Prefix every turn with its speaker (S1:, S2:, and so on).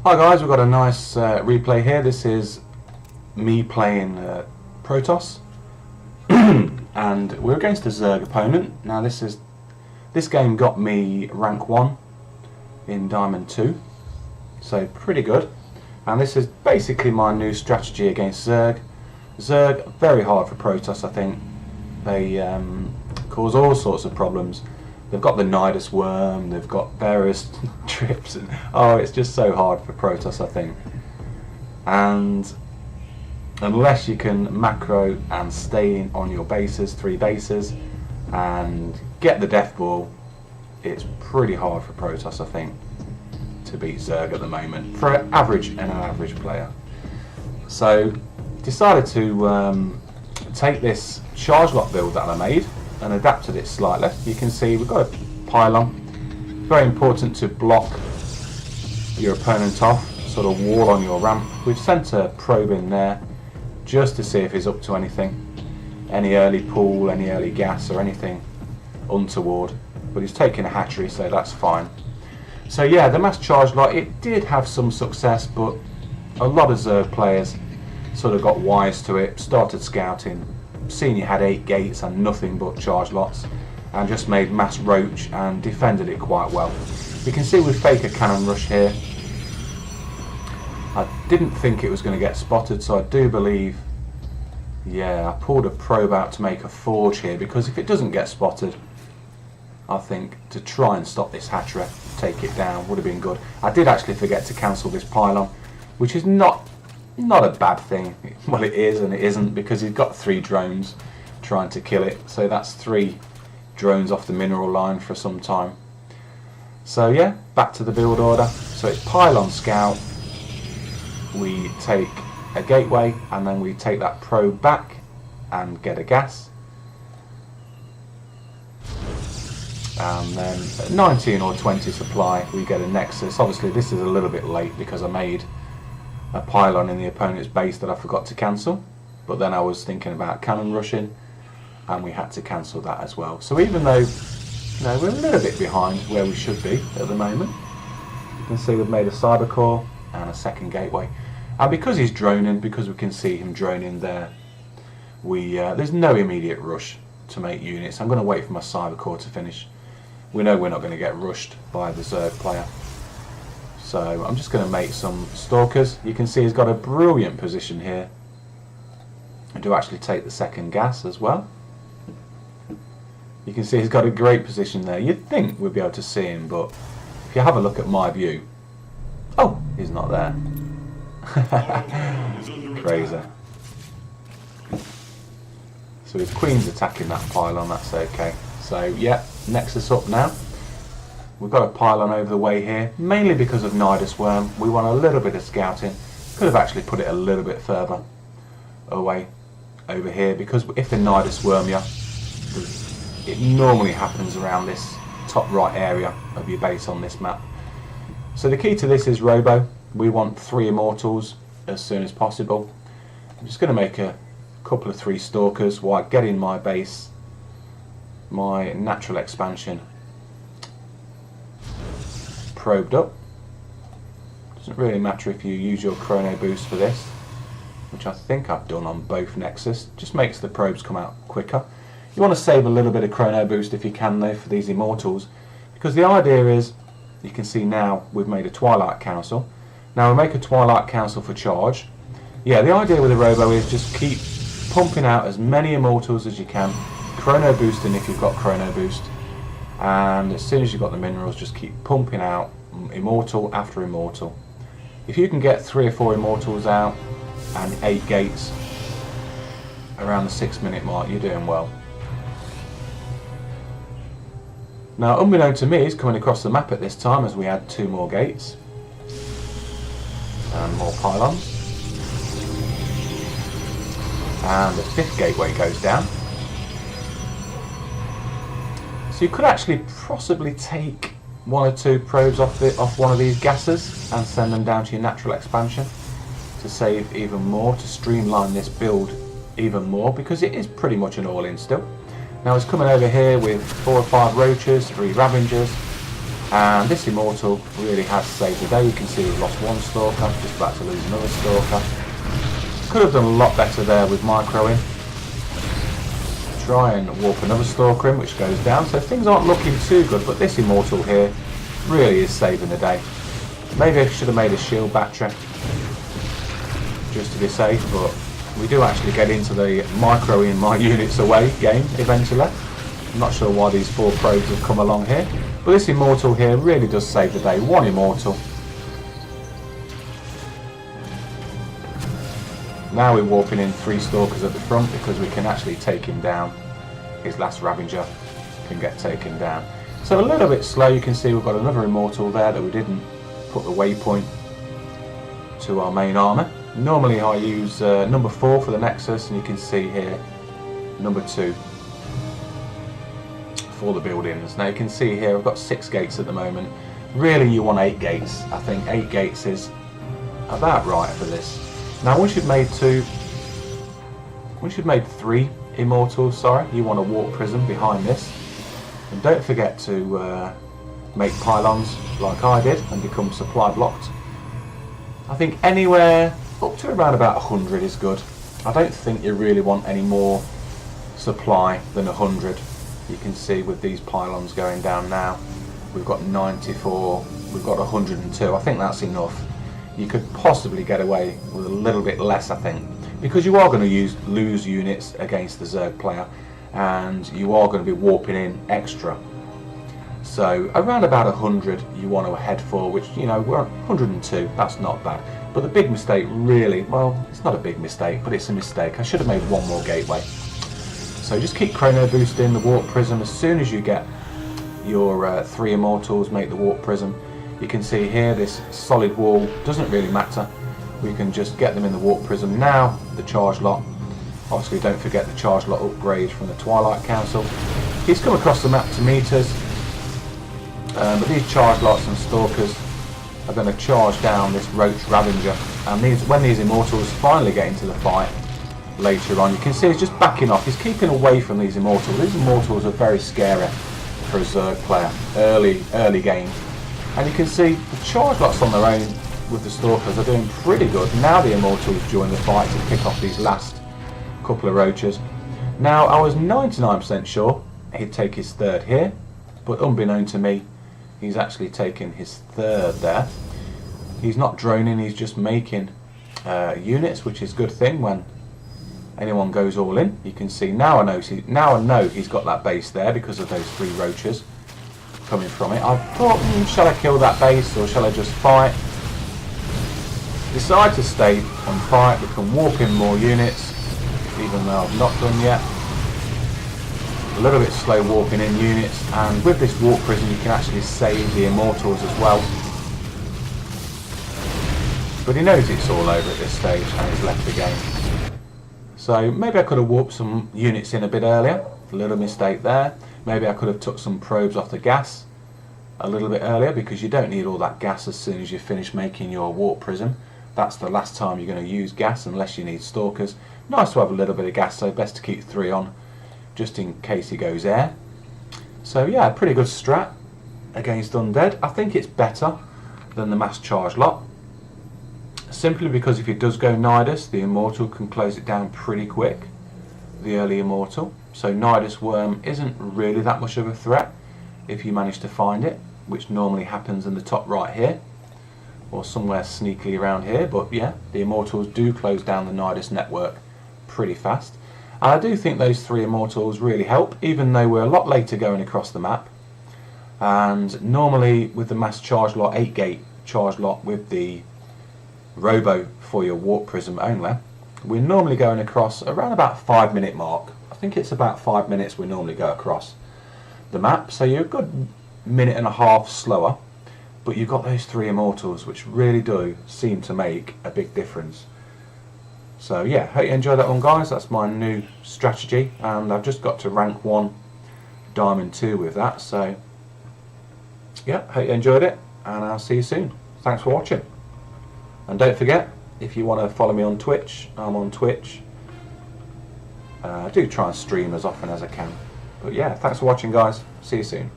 S1: Hi guys, we've got a nice replay here. This is me playing Protoss and we're against a Zerg opponent. Now this game got me rank 1 in Diamond 2, so pretty good. And this is basically my new strategy against Zerg. Zerg, very hard for Protoss, I think. They cause all sorts of problems. They've got the Nidus worm, they've got various trips, and oh, it's just so hard for Protoss, I think. And unless you can macro and stay on your bases, 3 bases, and get the death ball, it's pretty hard for Protoss, I think, to beat Zerg at the moment, for an average player. So, decided to take this chargelot build that I made and adapted it slightly. You can see we've got a pylon. Very important to block your opponent off, sort of wall on your ramp. We've sent a probe in there just to see if he's up to anything, any early pool, any early gas or anything untoward, but he's taking a hatchery, so that's fine. So yeah, the mass chargelot, it did have some success, but a lot of Zerg players sort of got wise to it, started scouting, seen you had 8 gates and nothing but chargelots, and just made mass roach and defended it quite well. You can see we fake a cannon rush here. I didn't think it was going to get spotted, so I do believe, yeah, I pulled a probe out to make a forge here, because if it doesn't get spotted, I think to try and stop this hatchery, take it down, would have been good. I did actually forget to cancel this pylon, which is not a bad thing. Well, it is and it isn't, because he's got 3 drones trying to kill it, so that's 3 drones off the mineral line for some time. So yeah, back to the build order. So it's pylon scout, we take a gateway, and then we take that probe back and get a gas, and then at 19 or 20 supply we get a nexus. Obviously this is a little bit late because I made a pylon in the opponent's base that I forgot to cancel, but then I was thinking about cannon rushing and we had to cancel that as well. So even though, you know, we're a little bit behind where we should be at the moment, you can see we've made a cyber core and a second gateway, and because he's droning, because we can see him droning there, there's no immediate rush to make units. I'm going to wait for my cyber core to finish. We know we're not going to get rushed by the Zerg player. So I'm just going to make some stalkers. You can see he's got a brilliant position here. I do actually take the second gas as well. You can see he's got a great position there. You'd think we'd be able to see him, but if you have a look at my view, oh, he's not there. Crazy. So his queen's attacking that pylon, that's okay. So yeah, Nexus up now. We've got a pylon over the way here, mainly because of Nidus worm. We want a little bit of scouting. Could have actually put it a little bit further away over here, because if the Nidus worm you, it normally happens around this top right area of your base on this map. So the key to this is robo. We want 3 immortals as soon as possible. I'm just going to make a couple of 3 stalkers while I get in my base, my natural expansion probed up. Doesn't really matter if you use your chrono boost for this, which I think I've done on both Nexus. Just makes the probes come out quicker. You want to save a little bit of chrono boost if you can though for these immortals, because the idea is, you can see now we've made a Twilight Council. Now we'll make a Twilight Council for charge. Yeah, the idea with the robo is just keep pumping out as many immortals as you can, chrono boosting if you've got chrono boost, and as soon as you've got the minerals, just keep pumping out immortal after immortal. If you can get 3 or 4 immortals out and 8 gates around the 6-minute mark, you're doing well. Now, unbeknown to me, he's coming across the map at this time as we add 2 more gates and more pylons, and the 5th gateway goes down. So you could actually possibly take 1 or 2 probes off one of these gases and send them down to your natural expansion to save even more, to streamline this build even more, because it is pretty much an all-in still. Now it's coming over here with 4 or 5 roaches, 3 ravengers, And this immortal really has saved the day. You can see we've lost one stalker, just about to lose another stalker. Could have done a lot better there with microing. Try and warp another stalker in, which goes down. So things aren't looking too good, but this immortal here really is saving the day. Maybe I should have made a shield battery just to be safe, but we do actually get into the microing my units away game eventually. I'm not sure why these 4 probes have come along here, but this immortal here really does save the day. 1 immortal. Now we're warping in 3 stalkers at the front because we can actually take him down. His last Ravager can get taken down. So a little bit slow. You can see we've got another immortal there that we didn't put the waypoint to our main armour. Normally I use number 4 for the Nexus, and you can see here number 2 for the buildings. Now you can see here I've got 6 gates at the moment. Really you want 8 gates. I think 8 gates is about right for this. Now once you've made 3 immortals, sorry, you want a warp prism behind this. And don't forget to make pylons like I did and become supply blocked. I think anywhere up to around about 100 is good. I don't think you really want any more supply than 100. You can see with these pylons going down now, we've got 94, we've got 102. I think that's enough. You could possibly get away with a little bit less, I think, because you are going to lose units against the Zerg player, and you are going to be warping in extra. So around about 100 you want to head for, which, you know, we're at 102, that's not bad. But the big mistake really, well, it's not a big mistake, but it's a mistake. I should have made 1 more gateway. So just keep chrono boosting the warp prism. As soon as you get your 3 immortals, make the warp prism. You can see here this solid wall doesn't really matter. We can just get them in the warp prism. Now the charge lot. Obviously don't forget the charge lot upgrade from the Twilight Council. He's come across the map to meet us. But these charge lots and stalkers are going to charge down this Roach Ravager. And when these immortals finally get into the fight later on, you can see he's just backing off. He's keeping away from these immortals. These immortals are very scary for a Zerg player early game. And you can see the charge lots on their own with the stalkers are doing pretty good. Now the immortals join the fight to pick off these last couple of roaches. Now I was 99% sure he'd take his 3rd here, but unbeknown to me, he's actually taken his 3rd there. He's not droning, he's just making units, which is a good thing when anyone goes all in. You can see now I know he's got that base there because of those 3 roaches coming from it. I thought, shall I kill that base or shall I just fight? Decide to stay and fight. We can warp in more units, even though I've not done yet. A little bit slow warping in units, and with this warp prism you can actually save the immortals as well. But he knows it's all over at this stage and he's left the game. So maybe I could have warped some units in a bit earlier. A little mistake there. Maybe I could have took some probes off the gas a little bit earlier, because you don't need all that gas as soon as you finish making your warp prism. That's the last time you're going to use gas unless you need stalkers. Nice to have a little bit of gas, so best to keep 3 on just in case he goes air. So yeah, pretty good strat against undead. I think it's better than the mass charge lot, simply because if he does go Nidus, the immortal can close it down pretty quick, the early immortal. So Nidus Worm isn't really that much of a threat if you manage to find it, which normally happens in the top right here or somewhere sneakily around here. But yeah, the immortals do close down the Nidus network pretty fast. And I do think those 3 immortals really help, even though we're a lot later going across the map. And normally with the mass charge lot, 8 gate charge lot with the robo for your warp prism only, we're normally going across around about 5-minute mark. I think it's about 5 minutes we normally go across the map, so you're a good minute and a half slower, but you've got those 3 immortals which really do seem to make a big difference. So yeah, hope you enjoyed that one, guys. That's my new strategy, and I've just got to rank 1 diamond 2 with that. So yeah, hope you enjoyed it, and I'll see you soon. Thanks for watching, and don't forget, if you want to follow me on Twitch, I'm on Twitch. I do try and stream as often as I can. But yeah, thanks for watching, guys. See you soon.